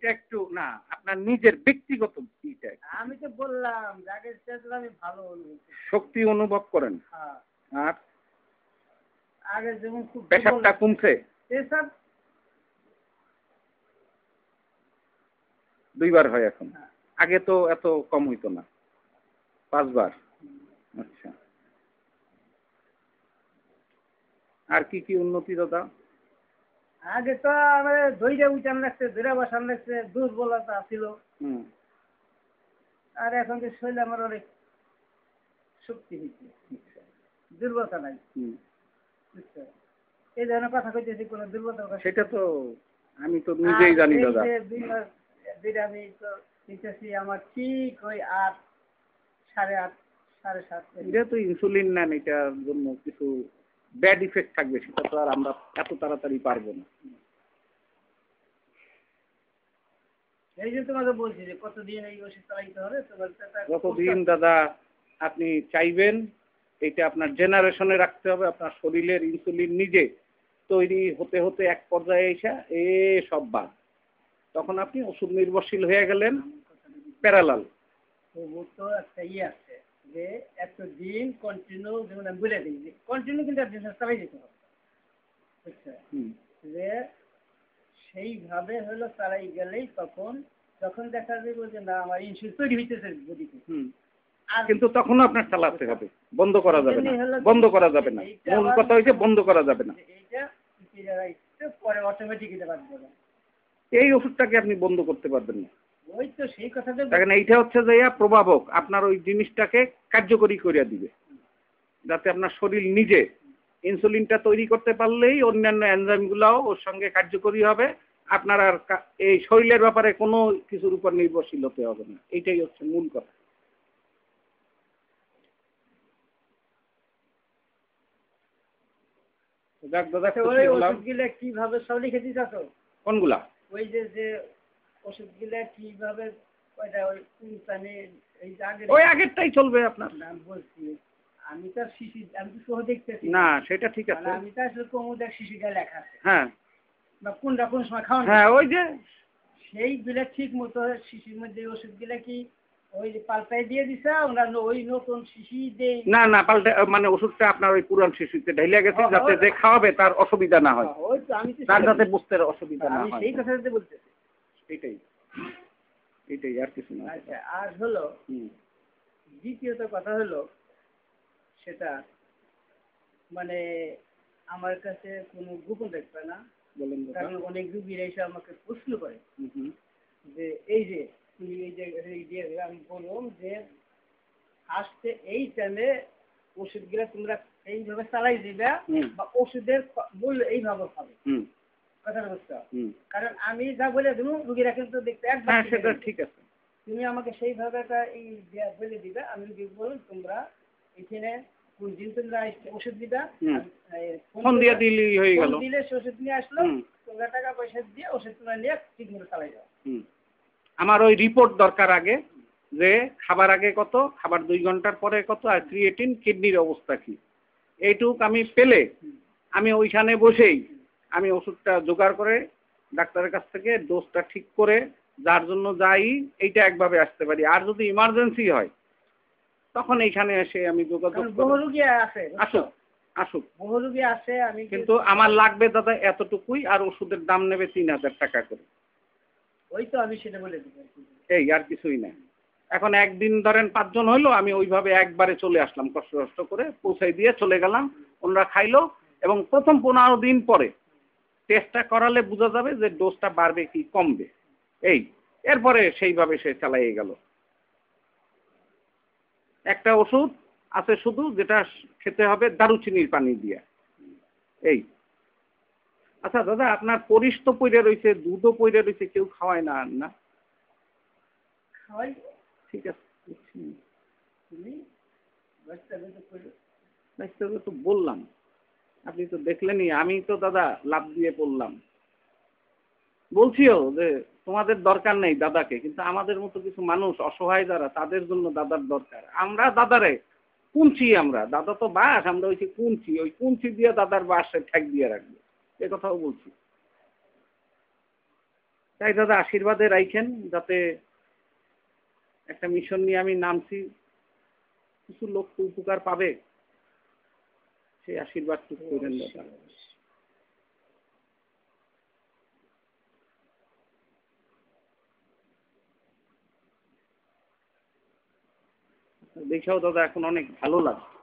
এটা একটু না আপনার নিজের ব্যক্তিগত ইটা। আমি তো বললাম যাকে আমি ভালো শক্তি অনুভব করেন। হ্যাঁ। আর আগে যেমন খুব প্রেসারটা কমছে? প্রেসার 2 বার হয় এখন। আগে তো এত কম হইতো না, 5 বার। আচ্ছা, আর কি কি উন্নতি দাদা? আগে তো আমার ধৈর্য উঠান লাগছে, ধৈর্য বসান লাগছে, দুর্বলতা ছিল। আর এখন যে শরীর আমার অনেক শক্তি হয়েছে, দুর্বলতা নাই। এই ধরনের কথা কইতেছি, কোনো দুর্বলতা সেটা তো আমি তো নিজেই জানি দাদা। আমি তো নিতেছি আমার ঠিক ওই 8, 8.5, 7.5। এটা তো ইনসুলিন নেন, এটার জন্য কিছু ব্যাড ইফেক্ট থাকবে, সেটা তো আর আমরা এত তাড়াতাড়ি পারবো না। এই যে তোমাকে বলছি যে কতদিন এই ওষুধ চালাইতে হবে। যতদিন দাদা আপনি চাইবেন, এটা আপনার জেনারেশনে রাখতে হবে। আপনার শরীরের ইনসুলিন নিজে তৈরি হতে হতে এক পর্যায়ে এসে সব বাদ, তখন আপনি ওষুধ নির্ভরশীল হয়ে গেলেন, প্যারালাল। তো একটা আছে যে এতদিন কন্টিনিউ, যেমন আমি বলে দিই কন্টিনিউ কিন্তু চালাই যেতে হবে, বুঝছেন? যে সেইভাবে হলো চালাই গেলেই তখন দেখা যাবে যে না আমার ইনসুলিন তৈরি হইতেছে বডিতে। কিন্তু তখন আপনার চালাতে হবে, বন্ধ করা যাবে না, বন্ধ করা যাবে না। মূল কথা হইছে বন্ধ করা যাবে না। এইটা পরে অটোমেটিক এটা বাদ যাবে। এই ওষুধটাকে আপনি বন্ধ করতে পারবেন না। ওই তো সেই কথাটা দেখেন, এইটা হচ্ছে যে প্রভাবক আপনার ওই জিনিসটাকে কার্যকরী করে দিবে, যাতে আপনার শরীর নিজে ইনসুলিনটা তৈরি করতে পারলেই অন্যান্য এনজাইমগুলোও ওর সঙ্গে কার্যকরী হবে। আপনার আর এই শরীরের ব্যাপারে কোনো কিছুর উপর নির্ভরশীল হতে হবে না। এইটাই হচ্ছে মূল কথা। ওষুধগুলা কিভাবে সব লিখে দিতেছ? কোনগুলা? ওই যে ওষুধগুলা কিভাবে ওই আগেরটাই চলবে আপনার। বলছি আমি তো শিশি, আমি তো সহ দেখতেছি না, সেটা ঠিক আছে। আমি তো আসলে কোমোদের শিশিটা লেখা আছে। হ্যাঁ, বা কোনটা কোন সময় খাওয়ানো। হ্যাঁ, ওই যে সেইগুলা ঠিক মতো শিশির মধ্যে ওষুধগুলা কি ওই যে পাল্টাই দিয়ে দিছে, আমরা ওই নতুন শিশি দেই? না না, পাল্টা মানে ওষুধটা আপনার ওই পুরান শিশিতে ঢাইলা গেছে, যাতে যে খাওয়াবে তার অসুবিধা না হয়। ওই তো আমি তার যাতে বুঝতে অসুবিধা না হয়, সেই কথাতে বলতেছি। এটাই আর কিছু না। আচ্ছা, আর হলো দ্বিতীয়ত কথা হলো সেটা মানে আমার কাছে কোনো গোপন থাকবে না। বলেন। কারণ অনেক রুগীরা এসে আমাকে প্রশ্ন করে যে এই যে তুমি এই যে আমি বললাম যে আসতে এই টাইমে ওষুধগুলা তোমরা এইভাবে চালাই দিবে বা ওষুধের মূল্য এইভাবে হবে, কথাটা বুঝছো? কারণ আমি যা বলে দেবো রুগীরা কিন্তু দেখতে একবার। সেটা ঠিক আছে, তুমি আমাকে সেইভাবে একটা এই বলে দিবে। আমি রুগী বলুন তোমরা এখানে কোন দিন তোমরা ওষুধ দিবা, ফোন দিয়ে দিলেই হয়ে গেল। দিলে সে ওষুধ নিয়ে আসলো, তোমরা টাকা পয়সা দিয়ে ওষুধ তোমরা নিয়ে ঠিক মতো চালাই যাও। আমার ওই রিপোর্ট দরকার আগে, যে খাবার আগে কত, খাবার 2 ঘন্টার পরে কত, আর ক্রিয়েটিন, কিডনির অবস্থা কি, এইটুক আমি পেলে আমি ওইখানে বসেই আমি ওষুধটা জোগাড় করে ডাক্তারের কাছ থেকে ডোজটা ঠিক করে যার জন্য যাই এইটা একভাবে আসতে পারি। আর যদি ইমার্জেন্সি হয় তখন এইখানে এসে আমি যোগাযোগ। বহু রুগী আছে, আসুক বহু রুগী আছে। আমি কিন্তু আমার লাগবে দাদা এতটুকুই, আর ওষুধের দাম নেবে 3000 টাকা করে। ওই তো আমি সেটা বলে দিই, এই আর কিছুই না। এখন একদিন ধরেন 5 জন হইলো, আমি ওইভাবে একবারে চলে আসলাম, কষ্ট করে পৌঁছাই দিয়ে চলে গেলাম, ওনারা খাইলো। এবং প্রথম 15 দিন পরে টেস্টটা করালে বোঝা যাবে যে ডোজটা বাড়বে কি কমবে। এরপরে সেইভাবে সে চালিয়ে গেল। একটা ওষুধ আছে শুধু, যেটা খেতে হবে দারুচিনির পানি দিয়ে। আচ্ছা দাদা, আপনার পরিশ তো পইরে রয়েছে, দুধও পইরে রয়েছে, কেউ খাওয়ায় না? না খাওয়াই, ঠিক আছে। তো বললাম, আপনি তো দেখলেনই, আমি তো দাদা লাভ দিয়ে পড়লাম। বলছিও যে তোমাদের দরকার নেই দাদাকে, কিন্তু আমাদের মতো কিছু মানুষ অসহায় যারা, তাদের জন্য দাদার দরকার। আমরা দাদারে কুঞ্চি, আমরা দাদা তো বাস, আমরা হয়েছি কুঞ্চি, ওই কুঞ্চি দিয়ে দাদার বাসে ঠেক দিয়ে রাখবো, এ কথাও বলছি। তাই দাদা আশীর্বাদে রাখেন, যাতে একটা মিশন নিয়ে আমি নামছি, কিছু লোক তো উপকার পাবে, সেই আশীর্বাদ করেন দাদা। দেখেও দাদা এখন অনেক ভালো লাগছে।